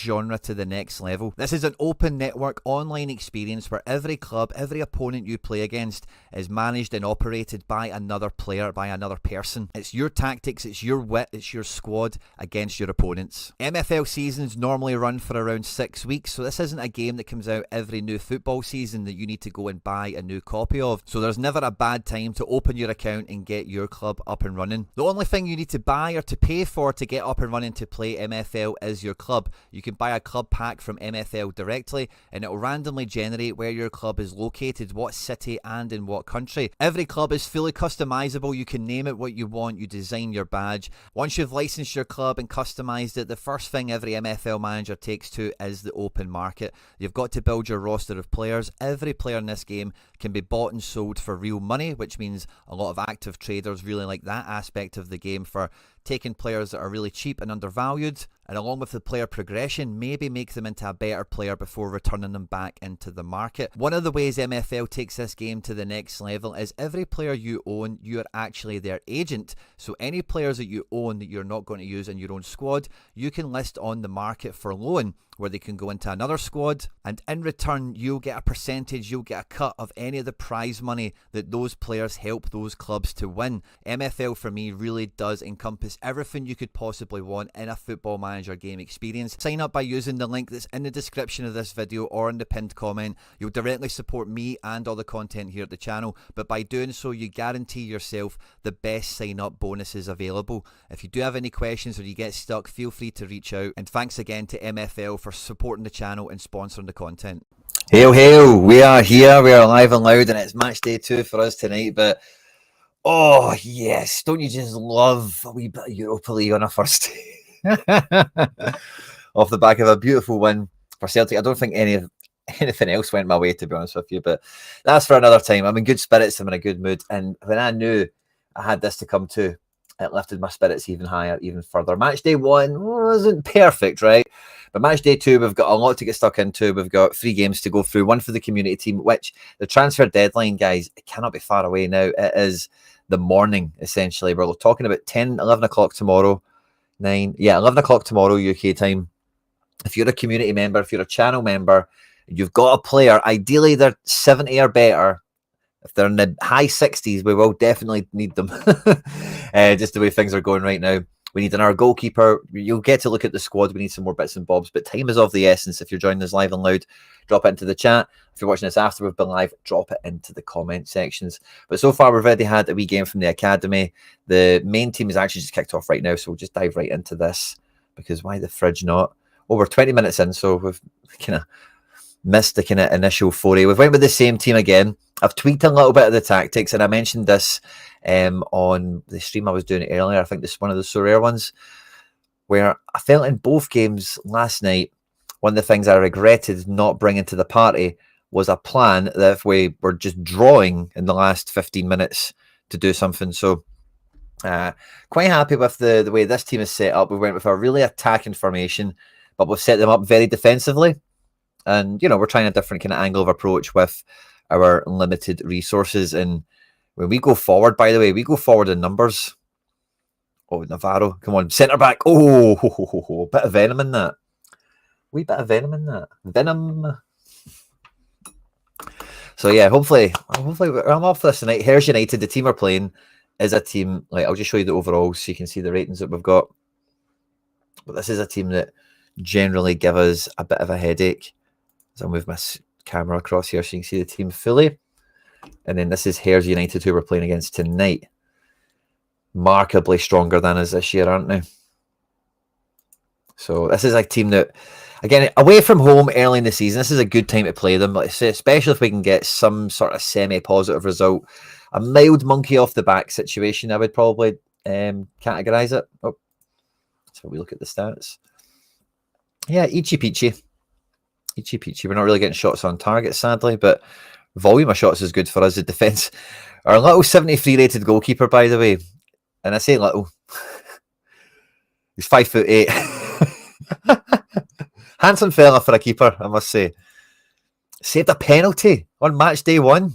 genre to the next level. This is an open network online experience where every club, every opponent you play against is managed and operated by another player, by another person. It's your tactics, it's your wit, it's your squad against your opponents. MFL seasons normally run for around 6 weeks, so this isn't a game that comes out every new football season that you need to go and buy a new copy of. So there's never a bad time to open your account and get your club up and running. The only thing you need to buy or to pay for to get up and running to play MFL is your club. You can buy a club pack from MFL directly and it will randomly generate where your club is located, what city and in what country. Every club is fully customizable. You can name it what you want, you design your badge. Once you've licensed your club and customized it, the first thing every MFL manager takes to is the open market. You've got to build your roster of players. Every player in this game can be bought and sold for real money, which means a lot of active traders really like that aspect of the game for taking players that are really cheap and undervalued, and along with the player progression, maybe make them into a better player before returning them back into the market. One of the ways MFL takes this game to the next level is every player you own, you are actually their agent. So any players that you own that you're not going to use in your own squad, you can list on the market for loan, where they can go into another squad, and in return you'll get a percentage, you'll get a cut of any of the prize money that those players help those clubs to win. MFL for me really does encompass everything you could possibly want in a Football Manager game experience. Sign up by using the link that's in the description of this video or in the pinned comment. You'll directly support me and all the content here at the channel, but by doing so you guarantee yourself the best sign up bonuses available. If you do have any questions or you get stuck, feel free to reach out, and thanks again to MFL for supporting the channel and sponsoring the content. Hail, hail, we are here, we are live and loud, and it's match day 2 for us tonight, but oh yes, don't you just love a wee bit of Europa League on a first day? Off the back of a beautiful win for Celtic. I don't think anything else went my way, to be honest with you, but that's for another time. I'm in good spirits, I'm in a good mood, and when I knew I had this to come to, it lifted my spirits even higher, even further. Match day 1 wasn't perfect, right? But match day 2, we've got a lot to get stuck into. We've got 3 games to go through, one for the community team, which the transfer deadline, guys, it cannot be far away now. It is the morning, essentially. We're talking about 10, 11 o'clock tomorrow, 11 o'clock tomorrow UK time. If you're a community member, if you're a channel member, you've got a player, ideally they're 70 or better. If they're in the high 60s, we will definitely need them. Just the way things are going right now. We need another goalkeeper. You'll get to look at the squad. We need some more bits and bobs, but time is of the essence. If you're joining us live and loud, drop it into the chat. If you're watching this after we've been live, drop it into the comment sections. But so far, we've already had a wee game from the academy. The main team is actually just kicked off right now, so we'll just dive right into this, because why the fridge not? Oh, we're 20 minutes in, so we've kind of missed the kind of initial foray. We've went with the same team again. I've tweaked a little bit of the tactics, and I mentioned this on the stream I was doing earlier. I think this is one of the so rare ones, where I felt in both games last night, one of the things I regretted not bringing to the party was a plan that if we were just drawing in the last 15 minutes to do something. So quite happy with the way this team is set up. We went with a really attacking formation, but we've set them up very defensively. And, you know, we're trying a different kind of angle of approach with our limited resources. And when we go forward, by the way, we go forward in numbers. Oh, Navarro, come on, centre back. Oh, a bit of venom in that. Wee bit of venom in that. Venom. So yeah, hopefully I'm off this tonight. Here's United, the team we're playing is a team, like, I'll just show you the overall so you can see the ratings that we've got. But this is a team that generally give us a bit of a headache. So I'll move my camera across here so you can see the team fully. And then this is Hares United, who we're playing against tonight. Markedly stronger than us this year, aren't they? So this is a team that, again, away from home early in the season, this is a good time to play them, especially if we can get some sort of semi-positive result. A mild monkey off the back situation, I would probably categorise it. Oh, so we look at the stats. Yeah, Ichi Peachy. We're not really getting shots on target, sadly, but volume of shots is good for us. The defence. Our little 73 rated goalkeeper, by the way, and I say little, he's 5'8". Handsome fella for a keeper, I must say. Saved a penalty on match day 1.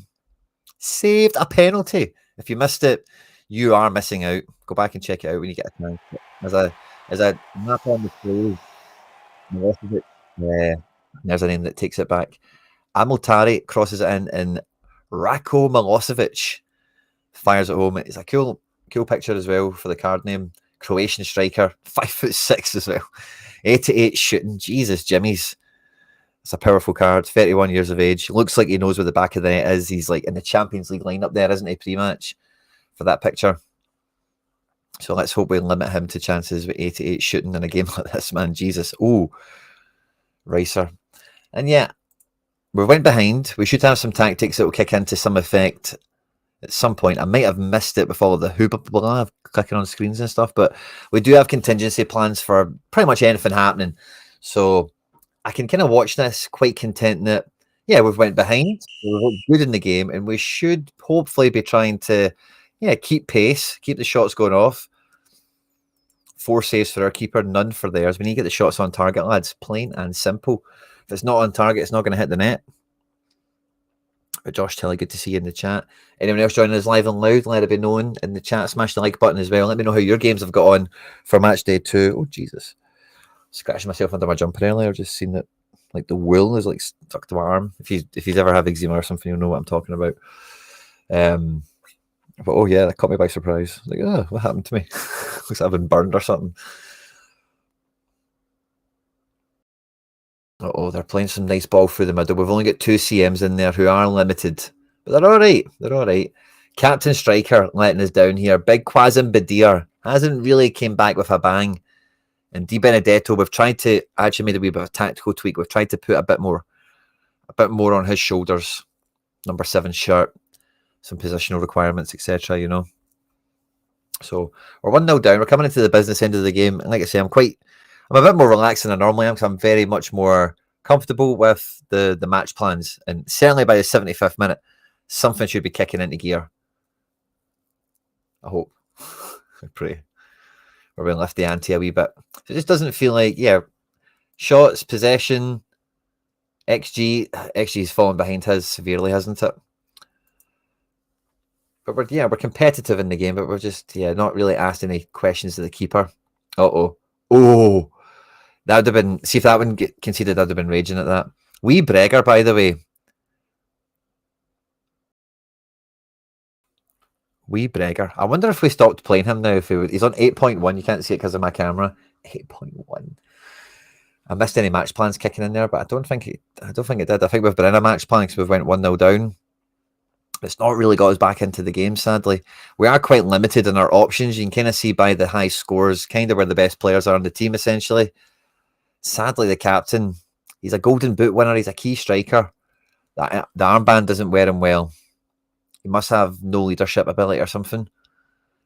Saved a penalty. If you missed it, you are missing out. Go back and check it out when you get a chance. As a map on the play. Milosevic. Yeah, there's a name that takes it back. Amiltari crosses it in, and Rako Milosevic fires it home. It's a cool picture as well for the card name. Croatian striker, 5'6" as well. 88 shooting. Jesus, Jimmy's. It's a powerful card. 31 years of age. Looks like he knows where the back of the net is. He's like in the Champions League lineup there, isn't he? Pre-match for that picture. So let's hope we limit him to chances with 88 shooting in a game like this, man. Jesus. Oh, Ricer. And yeah, we went behind. We should have some tactics that will kick into some effect at some point. I might have missed it with all of the hoop clicking on screens and stuff, but we do have contingency plans for pretty much anything happening. So I can kind of watch this quite content that, yeah, we've went behind. We looked good in the game, and we should hopefully be trying to, yeah, keep pace, keep the shots going off. 4 saves for our keeper, none for theirs. We need to get the shots on target, lads. Plain and simple. If it's not on target, it's not going to hit the net. But Josh Tilly, good to see you in the chat. Anyone else joining us live and loud, let it be known in the chat. Smash the like button as well. Let me know how your games have got on for match day 2. Oh, Jesus. Scratching myself under my jumper earlier. Just seen that, like, the wool is like stuck to my arm. If he's ever had eczema or something, you'll know what I'm talking about. But oh yeah, that caught me by surprise. Like, oh, what happened to me? Looks like I've been burned or something. Oh, they're playing some nice ball through the middle. We've only got 2 CMs in there who are limited, but they're all right. They're all right. Captain Striker letting us down here. Big Quasim Badir hasn't really came back with a bang. And Di Benedetto, we've tried to actually made a wee bit of a tactical tweak. We've tried to put a bit more on his shoulders. Number 7 shirt, some positional requirements, etc. You know. So we're 1-0 down. We're coming into the business end of the game, and like I say, I'm a bit more relaxed than I normally am because I'm very much more comfortable with the match plans. And certainly by the 75th minute, something should be kicking into gear. I hope. I pray. We're going to lift the ante a wee bit. So it just doesn't feel like, yeah, shots, possession, XG's fallen behind his severely, hasn't it? But we're competitive in the game, but we're just, not really asked any questions to the keeper. Oh, that would have been, see if that one get conceded, I'd have been raging at that. Wee Breger, by the way. Wee Breger. I wonder if we stopped playing him now. He's on 8.1. You can't see it because of my camera. 8.1. I missed any match plans kicking in there, but I don't think it did. I think we've been in a match plan because we've went 1-0 down. It's not really got us back into the game, sadly. We are quite limited in our options. You can kind of see by the high scores, kind of where the best players are on the team, essentially. Sadly, the captain, he's a golden boot winner. He's a key striker. The armband doesn't wear him well. He must have no leadership ability or something.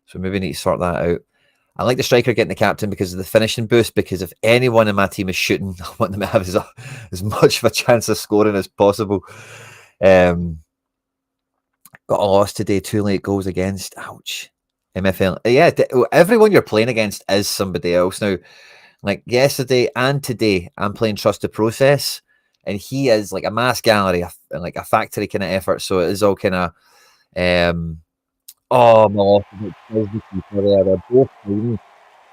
So maybe we need to sort that out. I like the striker getting the captain because of the finishing boost, because if anyone in my team is shooting, I want them to have as much of a chance of scoring as possible. Got a loss today, 2 late goals against. Ouch. MFL. Yeah, everyone you're playing against is somebody else. Now, like yesterday and today, I'm playing Trust the Process, and he is like a mass gallery, like a factory kind of effort. So it is all kind of, oh my God, they're both clean.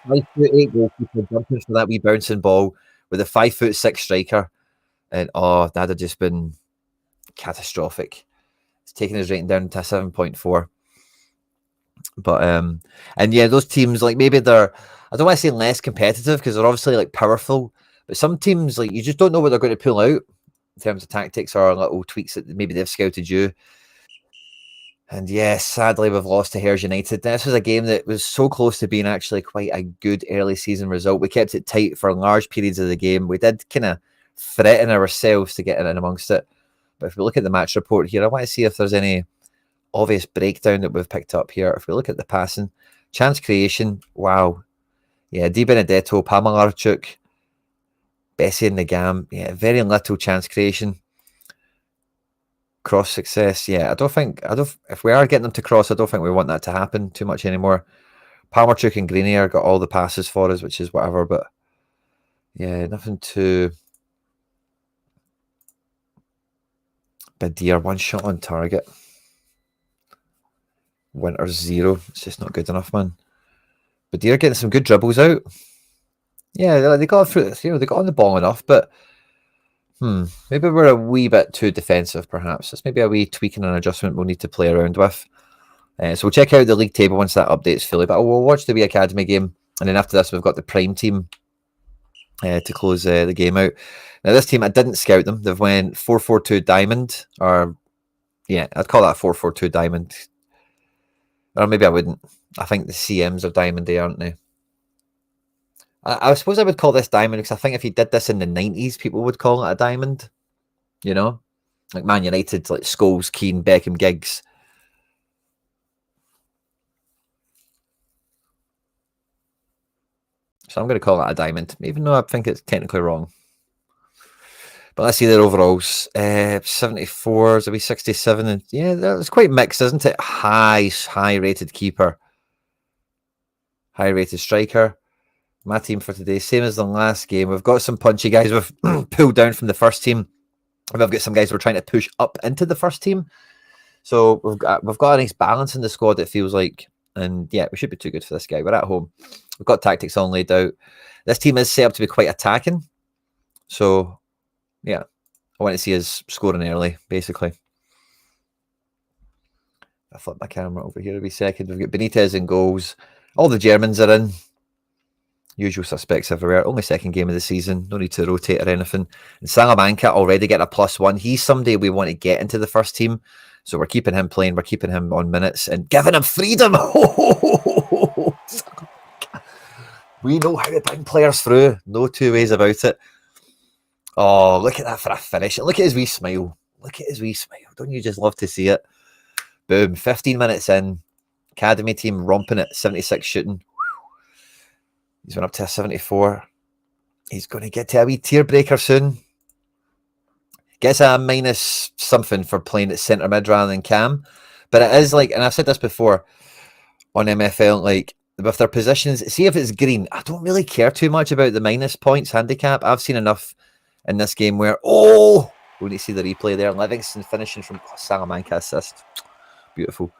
5'8" goalkeeper jumping for that wee bouncing ball with a 5'6" striker, and that'd have just been catastrophic. It's taking his rating down to 7.4. But and yeah, those teams, like, maybe they're, I don't want to say less competitive because they're obviously like powerful, but some teams, like, you just don't know what they're going to pull out in terms of tactics or little tweaks that maybe they've scouted you. And yes, sadly, we've lost to Hares United. This was a game that was so close to being actually quite a good early season result. We kept it tight for large periods of the game. We did kind of threaten ourselves to get in amongst it. But if we look at the match report here, I want to see if there's any obvious breakdown that we've picked up here. If we look at the passing, chance creation, wow. Yeah, Di Benedetto, Pamalarchuk, Bessie and the Gam. Yeah, very little chance creation. Cross success, yeah. If we are getting them to cross, I don't think we want that to happen too much anymore. Palmerchuk and Greenier got all the passes for us, which is whatever, but yeah, nothing too. Badir, 1 shot on target. Winter 0. It's just not good enough, man. Badir getting some good dribbles out. Yeah, they got through. They got on the ball enough, but maybe we're a wee bit too defensive. Perhaps it's maybe a wee tweaking and adjustment we'll need to play around with. So we'll check out the league table once that updates fully. But we'll watch the wee academy game, and then after this, we've got the prime team to close the game out. Now, this team, I didn't scout them. They've went 4-4-2 diamond, or yeah, I'd call that 4-4-2 diamond, or maybe I wouldn't. I think the CMs are diamond, aren't they? I suppose I would call this diamond because I think if you did this in the 90s, people would call it a diamond. You know, like Man United, like Scholes, Keane, Beckham, Giggs. So I'm going to call that a diamond, even though I think it's technically wrong. But let's see their overalls. 74, so be 67. And yeah, that's quite mixed, isn't it? High rated keeper. High rated striker. My team for today, same as the last game. We've got some punchy guys we've pulled down from the first team. We've got some guys we're trying to push up into the first team. So we've got a nice balance in the squad, it feels like. And yeah, we should be too good for this guy. We're at home. We've got tactics all laid out. This team is set up to be quite attacking. So yeah, I want to see us scoring early, basically. I flip my camera over here every second. We've got Benitez in goals. All the Germans are in. Usual suspects everywhere. Only second game of the season. No need to rotate or anything. And Salamanca already getting a +1. He's somebody we want to get into the first team. So we're keeping him playing. We're keeping him on minutes and giving him freedom. We know how to bring players through. No two ways about it. Oh, look at that for a finish. Look at his wee smile. Look at his wee smile. Don't you just love to see it? Boom. 15 minutes in. Academy team romping it. 76 shooting. He's went up to a 74. He's going to get to a wee tear breaker soon. Gets a minus something for playing at centre mid rather than cam. But it is like, and I've said this before on MFL, like with their positions, see if it's green. I don't really care too much about the minus points handicap. I've seen enough in this game where, we need to see the replay there. Livingston finishing from Salamanca assist. Beautiful.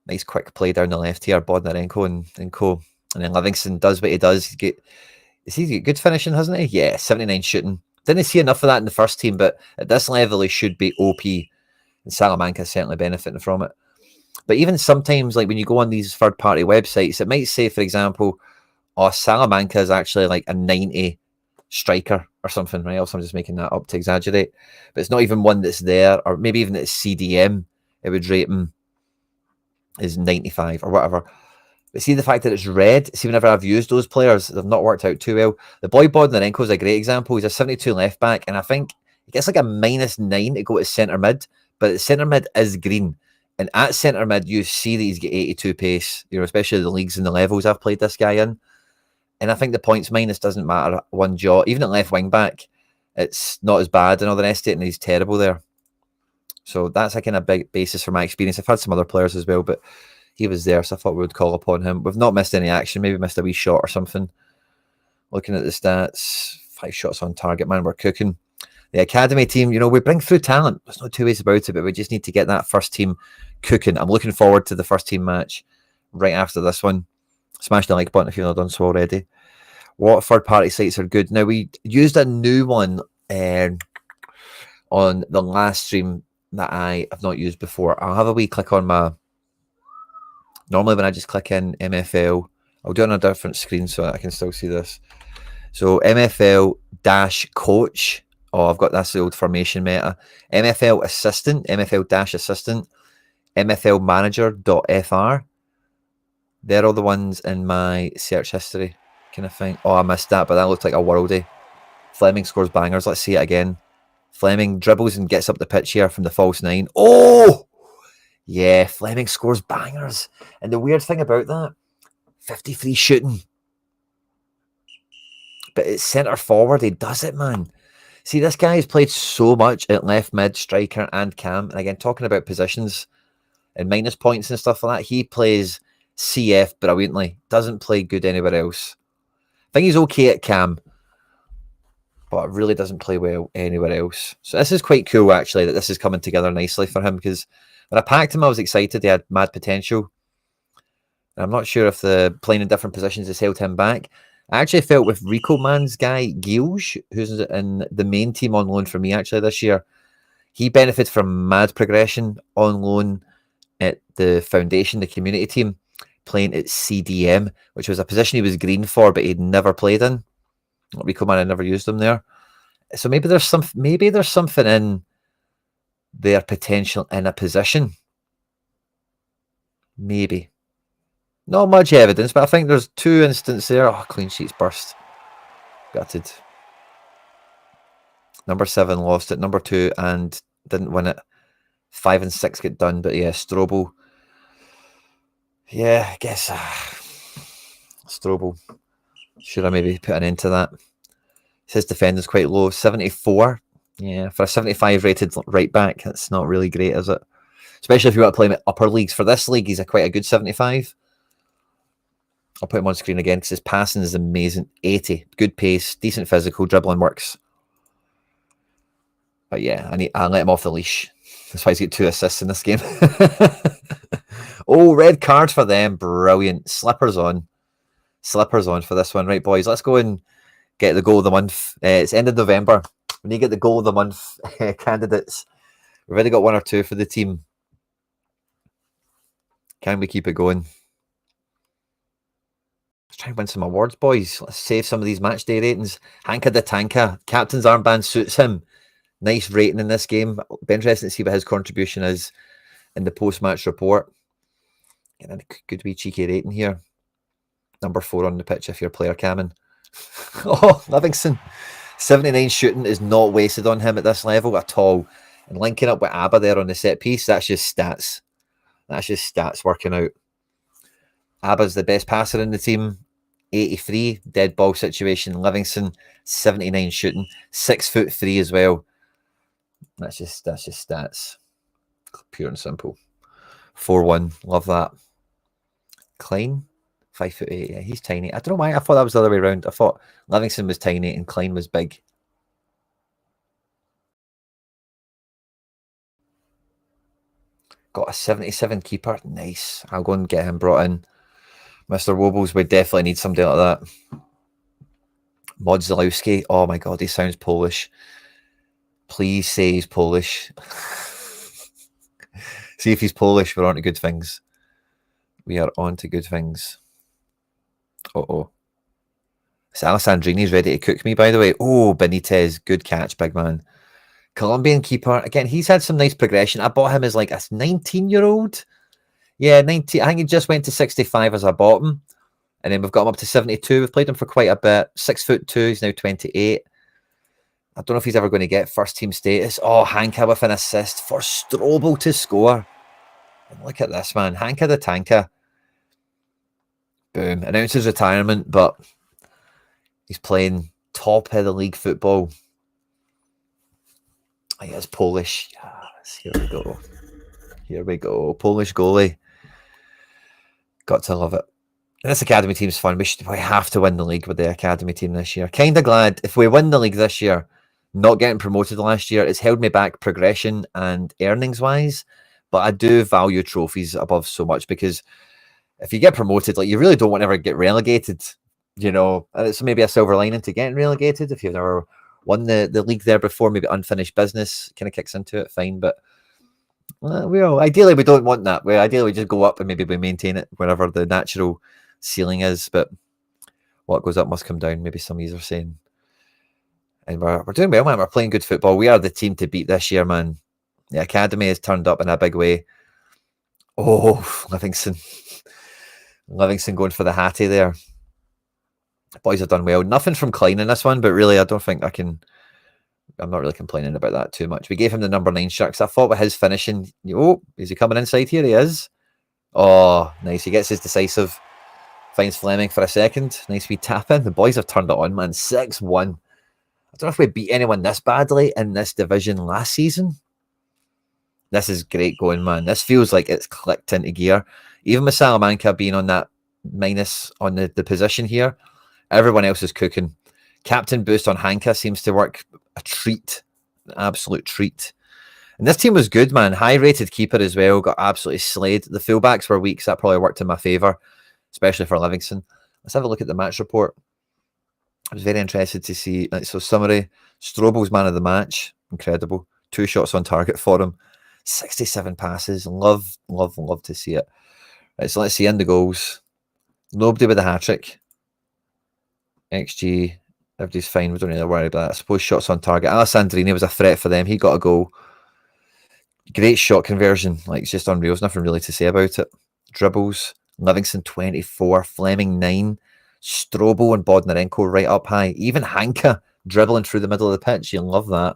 Nice quick play down the left here. Bodnarenko and co. And then Livingston does what he does. He's got good finishing, hasn't he? Yeah, 79 shooting. Didn't see enough of that in the first team, but at this level, he should be OP. And Salamanca is certainly benefiting from it. But even sometimes, like when you go on these third-party websites, it might say, for example, Salamanca is actually like a 90 striker or something, right? Also, I'm just making that up to exaggerate. But it's not even one that's there, or maybe even it's CDM. It would rate him as 95 or whatever. But see the fact that it's red, see whenever I've used those players, they've not worked out too well. The boy Bodnarenko is a great example. He's a 72 left back, and I think he gets like a -9 to go to centre mid, but centre mid is green. And at centre mid, you see that he's got 82 pace, especially the leagues and the levels I've played this guy in. And I think the points minus doesn't matter one jot. Even at left wing back, it's not as bad and all the rest of it, and he's terrible there. So that's a kind of big basis for my experience. I've had some other players as well, but he was there, so I thought we would call upon him. We've not missed any action, maybe missed a wee shot or something. Looking at the stats, 5 shots on target, man, we're cooking. The academy team, we bring through talent. There's no two ways about it, but we just need to get that first team cooking. I'm looking forward to the first team match right after this one. Smash the like button if you've not done so already. What third-party sites are good? Now, we used a new one on the last stream that I have not used before. I'll have a wee click on my... Normally, when I just click in MFL, I'll do it on a different screen so I can still see this. So MFL-coach. Oh, I've got that's the old formation meta. MFL assistant, MFL-assistant, MFL manager.fr. They're all the ones in my search history. Kind of thing. Oh, I missed that, but that looked like a worldie. Fleming scores bangers. Let's see it again. Fleming dribbles and gets up the pitch here from the false 9. Oh! Yeah, Fleming scores bangers. And the weird thing about that, 53 shooting. But it's centre forward. He does it, man. See, this guy has played so much at left, mid, striker, and cam. And again, talking about positions and minus points and stuff like that, he plays CF brilliantly. Doesn't play good anywhere else. I think he's okay at cam, but really doesn't play well anywhere else. So this is quite cool, actually, that this is coming together nicely for him, because when I packed him, I was excited. He had mad potential. And I'm not sure if the playing in different positions has held him back. I actually felt with Rico Man's guy, Gielge, who's in the main team on loan for me actually this year, he benefited from mad progression on loan at the foundation, the community team, playing at CDM, which was a position he was green for, but he'd never played in. Rico Man had never used him there. So maybe there's something in their potential in a position. Maybe. Not much evidence, but I think there's 2 instances there. Oh, clean sheets burst. Gutted. Number 7 lost it. Number 2 and didn't win it. 5 and 6 get done, but yeah, Strobel. Yeah, I guess Strobel. Should I maybe put an end to that? His defending's quite low. 74. Yeah, for a 75 rated right back, that's not really great, is it? Especially if you want to play him at upper leagues. For this league, he's quite a good 75. I'll put him on screen again because his passing is amazing. 80. Good pace, decent physical, dribbling works. But yeah, I let him off the leash. That's why he's got 2 assists in this game. Oh, red card for them. Brilliant. Slippers on. Slippers on for this one. Right, boys, let's go and get the goal of the month. It's end of November. We need to get the goal of the month candidates. We've already got 1 or 2 for the team. Can we keep it going? Let's try and win some awards, boys. Let's save some of these match day ratings. Hanka the Tanka. Captain's armband suits him. Nice rating in this game. Be interesting to see what his contribution is in the post-match report. And then a good wee cheeky rating here. Number 4 on the pitch if you're player camming. Oh, Livingston. 79 shooting is not wasted on him at this level at all. And linking up with Abba there on the set piece, that's just stats. That's just stats working out. Abba's the best passer in the team. 83 dead ball situation. Livingston 79 shooting. 6'3" as well. That's just stats. Pure and simple. 4-1. Love that. Klein 5'8". Yeah, he's tiny. I don't know why I thought that was the other way around. I thought Livingston was tiny and Klein was big. Got a 77 keeper. Nice. I'll go and get him brought in. Mr. Wobbles, we definitely need somebody like that. Mod Zalewski. Oh my god, he sounds Polish. Please say he's Polish. See if he's Polish. We're on to good things. We are on to good things. Uh-oh. Alessandrini's ready to cook me, by the way. Oh, Benitez. Good catch, big man. Colombian keeper. Again, he's had some nice progression. I bought him as like a 19-year-old. Yeah, 19. I think he just went to 65 as I bought him. And then we've got him up to 72. We've played him for quite a bit. 6'2". He's now 28. I don't know if he's ever going to get first team status. Oh, Hanka with an assist for Strobel to score. And look at this, man. Hanka the Tanka. Boom. Announces retirement, but he's playing top of the league football. He is Polish. Yes, here we go. Here we go. Polish goalie. Got to love it. And this academy team's fun. We have to win the league with the academy team this year. Kind of glad if we win the league this year, not getting promoted last year, it's held me back progression and earnings wise. But I do value trophies above so much because if you get promoted, like you really don't want to ever get relegated, you know. And it's maybe a silver lining to getting relegated if you've never won the league there before. Maybe unfinished business kind of kicks into it, fine. But ideally we don't want that. Ideally we just go up and maybe we maintain it wherever the natural ceiling is. But what goes up must come down. Maybe some of you are saying. And we're doing well, man. We're playing good football. We are the team to beat this year, man. The academy has turned up in a big way. Oh, Livingston going for the Hattie there. The boys have done well. Nothing from Klein in this one, but really, I don't think I'm not really complaining about that too much. We gave him the number 9 shirt because I thought with his finishing, oh, is he coming inside here? He is. Oh, nice. He gets his decisive. Finds Fleming for a second. Nice wee tap in. The boys have turned it on, man. 6-1. I don't know if we beat anyone this badly in this division last season. This is great going, man. This feels like it's clicked into gear. Even with Salamanca being on that minus on the position here, everyone else is cooking. Captain boost on Hanka seems to work a treat. An absolute treat. And this team was good, man. High-rated keeper as well. Got absolutely slayed. The fullbacks were weak, so that probably worked in my favour, especially for Livingston. Let's have a look at the match report. I was very interested to see. So summary: Strobel's man of the match, incredible. 2 shots on target for him, 67 passes. Love, love, love to see it. Right, so let's see in the goals. Nobody with a hat trick. XG, everybody's fine. We don't need to worry about that. I suppose shots on target. Alessandrini was a threat for them. He got a goal. Great shot conversion. Like, it's just unreal. There's nothing really to say about it. Dribbles. Livingston 24. Fleming 9. Strobel and Bodnarenko right up high. Even Hanka dribbling through the middle of the pitch. You love that.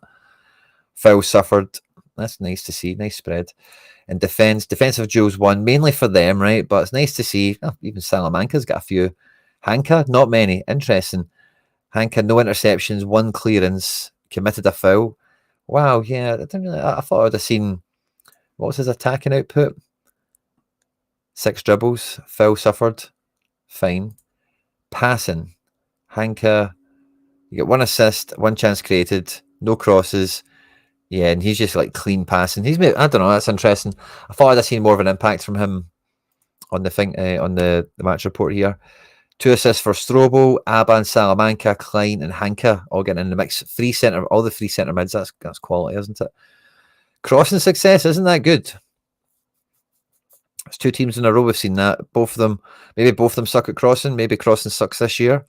Foul suffered. That's nice to see. Nice spread. And defensive duels won, mainly for them, right? But it's nice to see. Oh, even Salamanca's got a few. Hanka, not many. Interesting. Hanka, no interceptions, 1 clearance, committed a foul. Wow, yeah, I thought I would have seen, what was his attacking output? 6 dribbles, foul suffered, fine. Passing, Hanka, you get 1 assist, 1 chance created, no crosses. Yeah, and he's just like clean passing. He's made, I don't know, that's interesting. I thought I'd have seen more of an impact from him on the thing, on the match report here. 2 assists for Strobel, Aban, Salamanca, Klein, and Hanka all getting in the mix. All the 3 centre mids. That's quality, isn't it? Crossing success, isn't that good? It's 2 teams in a row we've seen that. Both of them suck at crossing. Maybe crossing sucks this year.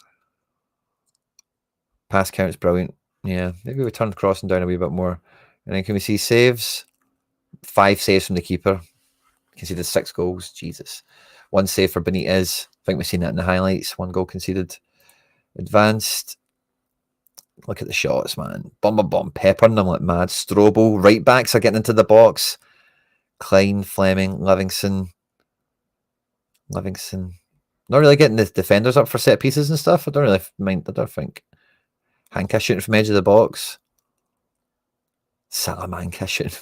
Pass count's brilliant. Yeah, maybe we turned crossing down a wee bit more. And then can we see saves? 5 saves from the keeper. Conceded 6 goals. Jesus. 1 save for Benitez. I think we've seen that in the highlights. 1 goal conceded. Advanced. Look at the shots, man. Bomb, peppering them like mad. Strobel. Right backs are getting into the box. Klein, Fleming, Livingston. Not really getting the defenders up for set pieces and stuff. I don't really mind. I don't think. Hanka shooting from edge of the box. Salamanca shooting.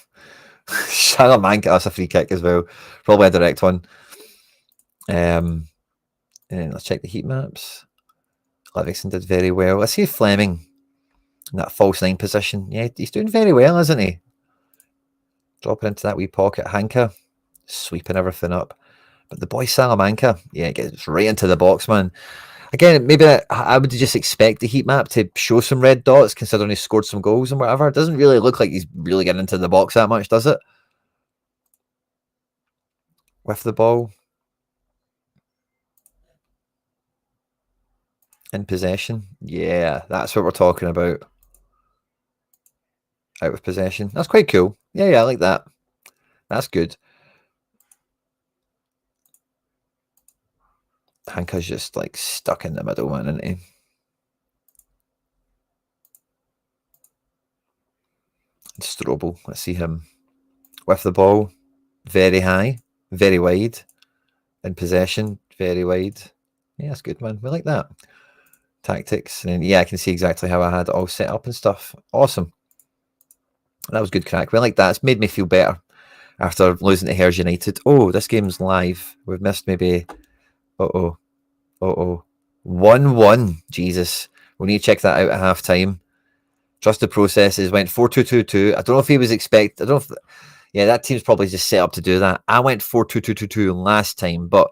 Salamanca, that's a free kick as well. Probably a direct one. And let's check the heat maps. Livingston did very well. Let's see Fleming in that false 9 position. Yeah, he's doing very well, isn't he? Dropping into that wee pocket. Hanka sweeping everything up. But the boy Salamanca, yeah, gets right into the box, man. Again, maybe I would just expect the heat map to show some red dots, considering he scored some goals and whatever. It doesn't really look like he's really getting into the box that much, does it? With the ball. In possession. Yeah, that's what we're talking about. Out of possession. That's quite cool. Yeah, I like that. That's good. Hanka's just like stuck in the middle, man, isn't he? Strobel, let's see him with the ball. Very high, very wide. In possession, very wide. Yeah, that's good, man. We like that. Tactics. And then, yeah, I can see exactly how I had it all set up and stuff. Awesome. That was good crack. We like that. It's made me feel better after losing to Hers United. Oh, this game's live. We've missed maybe... Uh-oh. 1-1. Jesus. We need to check that out at half-time. Trust the processes. Went 4-2-2-2. I don't know if he was expected. I don't know if... Yeah, that team's probably just set up to do that. I went 4-2-2-2-2 last time, but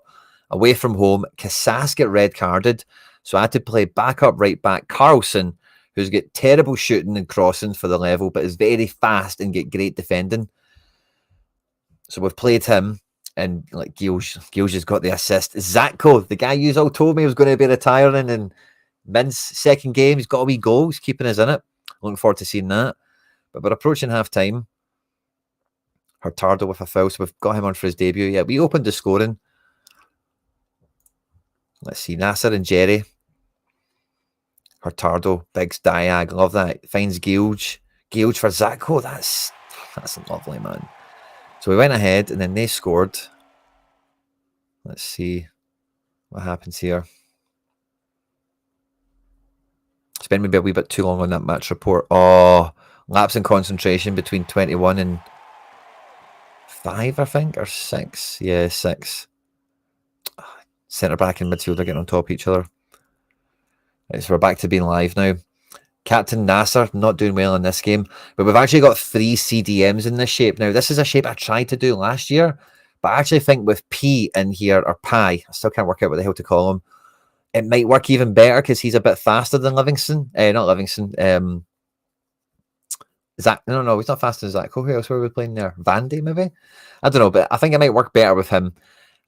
away from home, Casas get red carded. So I had to play backup right back Carlson, who's got terrible shooting and crossing for the level, but is very fast and get great defending. So we've played him, and like Gil's just got the assist. Zatko, the guy you all told me was going to be retiring, and Min's second game, he's got a wee goal. He's keeping us in it. Looking forward to seeing that. But we're approaching half time. Hurtado with a foul, so we've got him on for his debut. Yeah, we opened the scoring. Let's see, Nasser and Jerry. Hurtado, big diag, love that. Finds Gilge for Zatko. That's lovely, man. So we went ahead and then they scored. Let's see what happens here. Spent maybe a wee bit too long on that match report. Oh, lapse in concentration between 21 and 5, I think, or 6. Yeah, 6. Centre back and midfielder getting on top of each other. Right, so we're back to being live now. Captain Nasser not doing well in this game, but we've actually got 3 CDMs in this shape. Now, this is a shape I tried to do last year, but I actually think with P in here, or Pi, I still can't work out what the hell to call them, it might work even better because he's a bit faster than Livingston. Not Livingston. Zach, no, he's not faster than Zach. Who else were we playing there? Vandy, maybe? I don't know, but I think it might work better with him.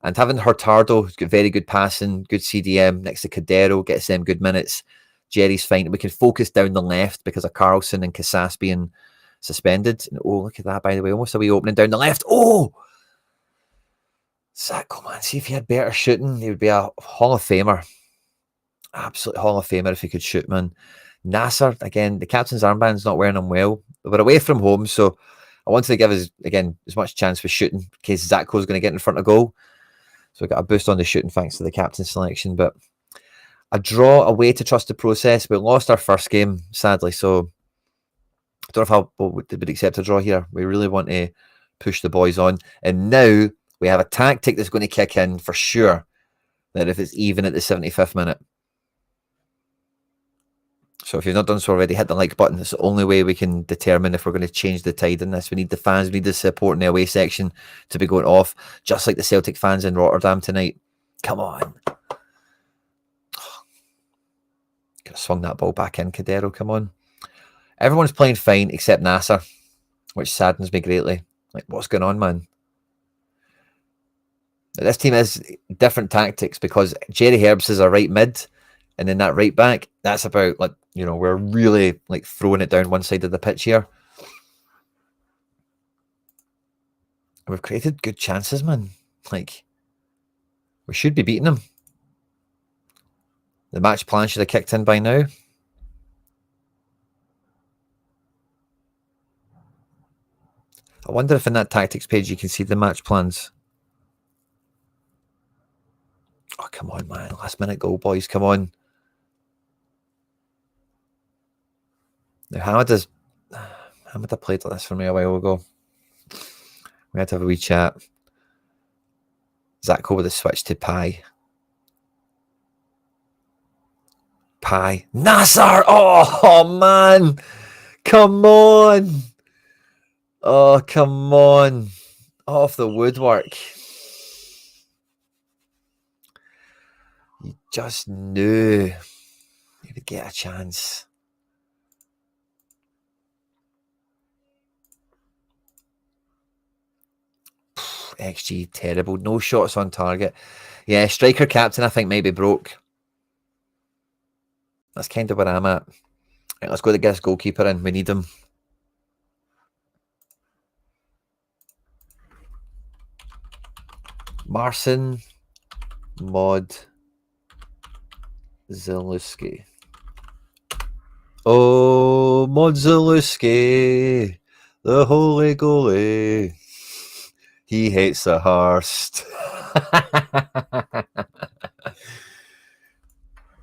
And having Hurtado, who's got very good passing, good CDM, next to Cadero, gets them good minutes. Jerry's fine. We can focus down the left because of Carlson and Casas being suspended. And, oh, look at that, by the way. Almost a wee opening down the left. Oh! Zach, come on, see if he had better shooting. He would be a Hall of Famer. Absolute Hall of Famer if he could shoot, man. Nasser, again, the captain's armband's not wearing him well. We're away from home, so I wanted to give us, again, as much chance for shooting in case Zatko's going to get in front of goal. So we got a boost on the shooting thanks to the captain's selection. But a draw, a way to trust the process. We lost our first game, sadly, so I don't know if I would accept a draw here. We really want to push the boys on. And now we have a tactic that's going to kick in for sure, that if it's even at the 75th minute. So if you've not done so already, hit the like button. It's the only way we can determine if we're going to change the tide in this. We need the fans, we need the support in the away section to be going off, just like the Celtic fans in Rotterdam tonight. Come on. Could have swung that ball back in, Cadero, come on. Everyone's playing fine except Nasser, which saddens me greatly. Like, what's going on, man? This team has different tactics because Jerry Herbs is a right mid, and then that right back, that's about, like, you know, we're really like throwing it down one side of the pitch here. We've created good chances, man. Like, we should be beating them. The match plan should have kicked in by now. I wonder if in that tactics page you can see the match plans. Oh, come on, man. Last minute goal, boys. Come on. Now, Hamid played like this for me a while ago. We had to have a wee chat. Zachko with a switch to Pai. Pai. Nasser! Oh, man! Come on! Oh, come on. Off the woodwork. You just knew you would get a chance. XG terrible. No shots on target. Yeah, striker captain I think maybe broke. That's kind of where I'm at. Right, let's go to get this goalkeeper in. We need him. Marcin Modzelewski. Oh, Modzelewski, the holy goalie. He hates the Hurst.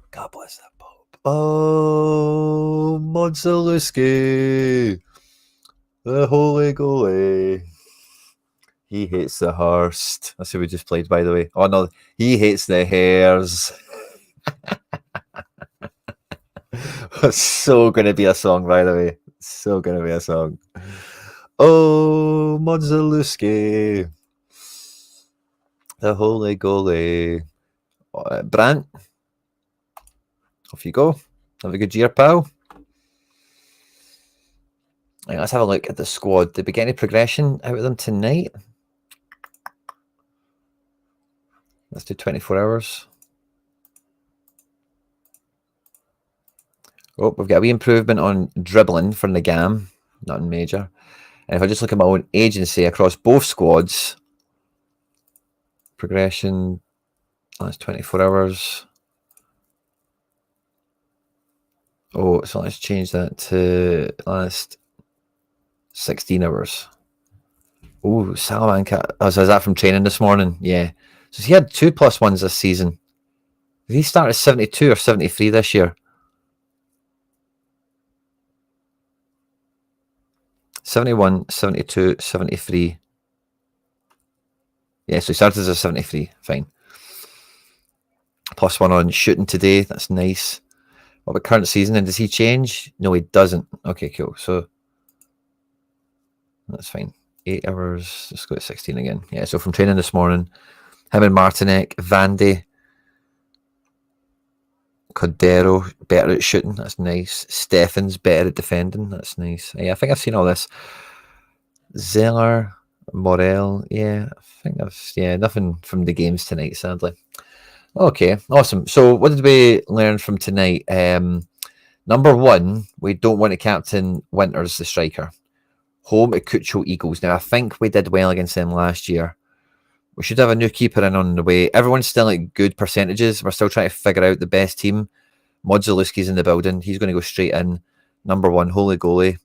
God bless that Pope. Oh, Modzelewski, the holy goalie. He hates the Hurst. That's who we just played, by the way. Oh, no, he hates the Hares. It's so going to be a song, by the way. So going to be a song. Oh, Modzelewski, the holy goalie. Brandt, off you go. Have a good year, pal. Right, let's have a look at the squad. Did we get any progression out of them tonight? Let's do 24 hours. Oh, we've got a wee improvement on dribbling for Nagam. Nothing major. And if I just look at my own agency across both squads, progression, that's 24 hours. Oh, so let's change that to last 16 hours. Oh, Salamanca. Oh, so is that from training this morning? Yeah. So he had 2+1s this season. Did he start at 72 or 73 this year? 71, 72, 73. Yeah, so he started as a 73. Fine. +1 on shooting today. That's nice. What about current season? And does he change? No, he doesn't. Okay, cool. So that's fine. 8 hours. Let's go to 16 again. Yeah, so from training this morning, him and Martinek, Vandy. Cordero better at shooting. That's nice. Stefan's better at defending. That's nice. Yeah, I think I've seen all this. Zeller, Morel. Yeah, I think nothing from the games tonight, sadly. Okay, awesome. So, what did we learn from tonight? Number one, we don't want to captain Winters, the striker. Home at Cucho Eagles. Now, I think we did well against them last year. We should have a new keeper in on the way. Everyone's still at good percentages. We're still trying to figure out the best team. Modzaluski's in the building. He's going to go straight in. Number one, holy goalie.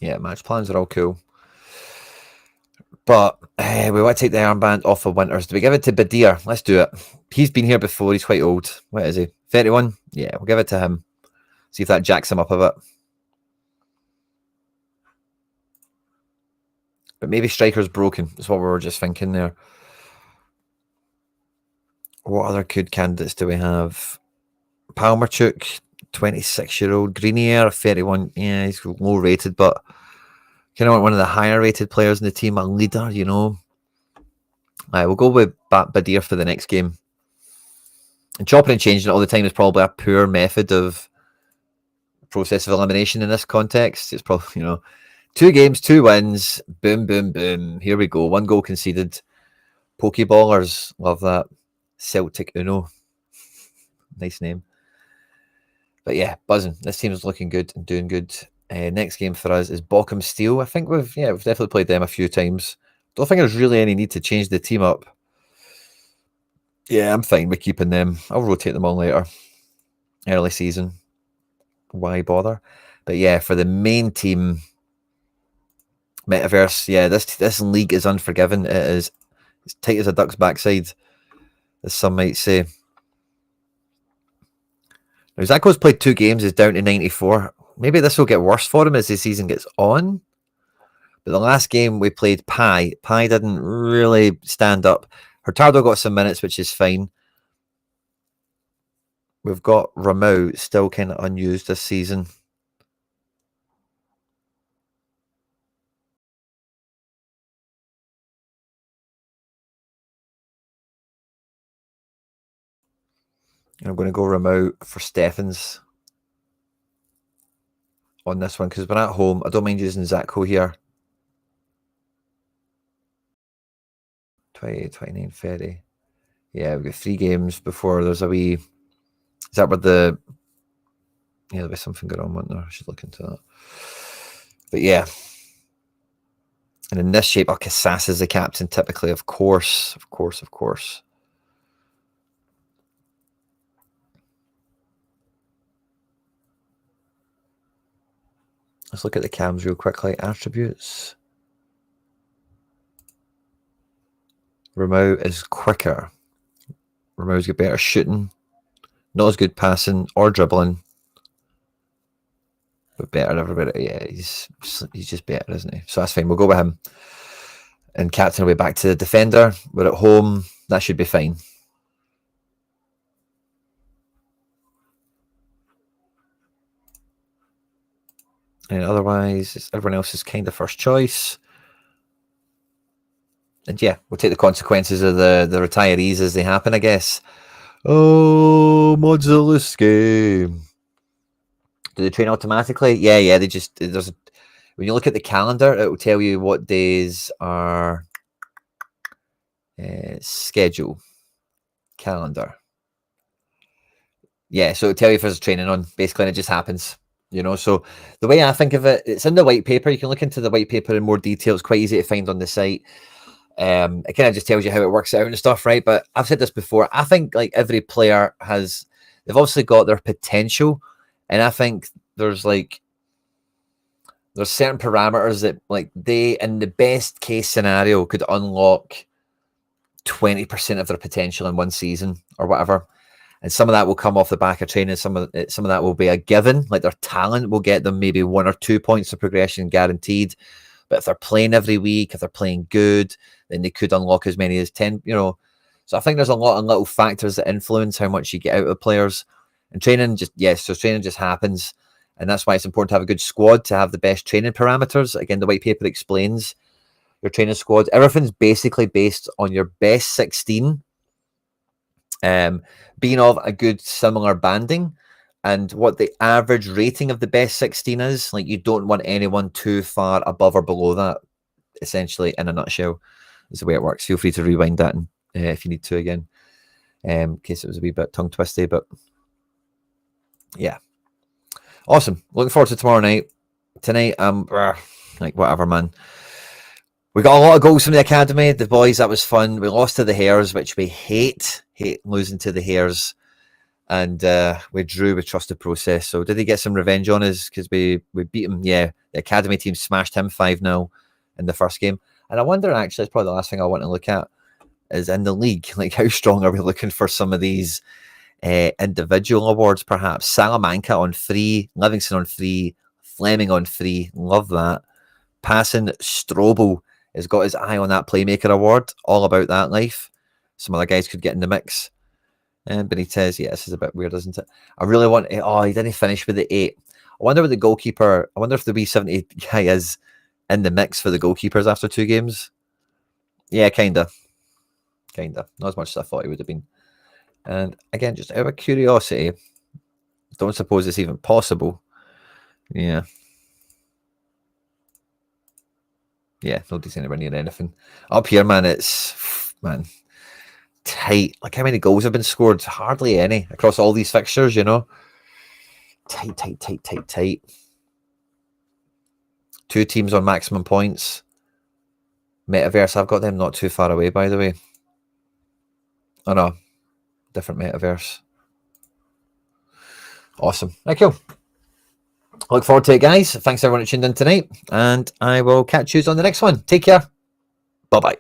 Yeah, match plans are all cool. But we want to take the armband off of Winters. Do we give it to Badir? Let's do it. He's been here before. He's quite old. What is he? 31? Yeah, we'll give it to him. See if that jacks him up a bit. But maybe striker's broken. That's what we were just thinking there. What other good candidates do we have? Palmerchuk, 26-year-old. Greenier, 31. Yeah, he's low rated, but kind of want one of the higher rated players in the team, a leader, you know. We'll go with Badir for the next game. And chopping and changing it all the time is probably a poor method of process of elimination in this context. It's probably, you know, 2 games, 2 wins. Boom, boom, boom. Here we go. 1 goal conceded. Pokeballers. Love that. Celtic Uno. Nice name. But yeah, buzzing. This team is looking good and doing good. Next game for us is Bochum Steel. I think we've definitely played them a few times. Don't think there's really any need to change the team up. Yeah, I'm fine with keeping them. I'll rotate them on later. Early season. Why bother? But yeah, for the main team, Metaverse, yeah, this league is unforgiving. It is as tight as a duck's backside, as some might say. Now, Zako's played 2 games, is down to 94. Maybe this will get worse for him as the season gets on. But the last game we played Pi didn't really stand up. Hurtado got some minutes, which is fine. We've got Ramau still kind of unused this season. And I'm going to go Ramau for Stephens on this one because we're at home. I don't mind using Zako here. 20, 29, 30. Yeah, we've got 3 games before there's a wee... Is that where the... Yeah, there'll be something going on, wasn't there? I should look into that. But yeah. And in this shape, Casas is the captain, typically, of course. Of course. Let's look at the cams real quickly. Attributes. Ramau is quicker. Ramau's got better shooting. Not as good passing or dribbling. But better everybody. Yeah, he's just better, isn't he? So that's fine. We'll go with him. And captain will be back to the defender. We're at home. That should be fine. And otherwise, everyone else is kind of first choice. And yeah, we'll take the consequences of the retirees as they happen, I guess. Oh, Modzaluski. Do they train automatically? Yeah. They just when you look at the calendar, it will tell you what days are schedule calendar. Yeah, so it'll tell you if there's training on. Basically, and it just happens. You know, so the way I think of it, it's in the white paper. You can look into the white paper in more detail. It's quite easy to find on the site. It kind of just tells you how it works out and stuff, right? But I've said this before. I think like every player they've obviously got their potential, and I think there's certain parameters that like they, in the best case scenario, could unlock 20% of their potential in one season or whatever. And some of that will come off the back of training. Some of that will be a given. Like their talent will get them maybe 1 or 2 points of progression guaranteed. But if they're playing every week, if they're playing good, then they could unlock as many as 10, you know. So I think there's a lot of little factors that influence how much you get out of players. And training just happens. And that's why it's important to have a good squad, to have the best training parameters. Again, the white paper explains your training squad. Everything's basically based on your best 16 being of a good similar banding and what the average rating of the best 16 is. Like, you don't want anyone too far above or below that, essentially, in a nutshell, is the way it works. Feel free to rewind that if you need to again, in case it was a wee bit tongue twisty, but yeah. Awesome. Looking forward to tomorrow night. Tonight, like, whatever, man. We got a lot of goals from the academy. The boys, that was fun. We lost to the Hares, which we hate losing to the Hares. And we drew with Trusted Process. So did he get some revenge on us because we beat him? Yeah, the academy team smashed him 5-0 in the first game. And I wonder, actually, it's probably the last thing I want to look at, is in the league, like, how strong are we looking for some of these individual awards, perhaps? Salamanca on 3, Livingston on 3, Fleming on 3. Love that. Passing, Strobel has got his eye on that Playmaker award. All about that life. Some other guys could get in the mix. And Benitez, yeah, this is a bit weird, isn't it? I really want... Oh, he didn't finish with the 8. I wonder what the goalkeeper... I wonder if the B70 guy is in the mix for the goalkeepers after 2 games. Yeah, kind of. Not as much as I thought he would have been. And again, just out of curiosity, don't suppose it's even possible. Yeah. Yeah, nobody's anywhere near anything. Up here, man, it's... Man... tight. Like, how many goals have been scored? Hardly any across all these fixtures, you know. Tight. 2 teams on maximum points. Metaverse, I've got them not too far away, by the way. Oh no, different Metaverse. Awesome. Right, cool. Look forward to it, guys. Thanks everyone who tuned in tonight, and I will catch you on the next one. Take care. Bye-bye.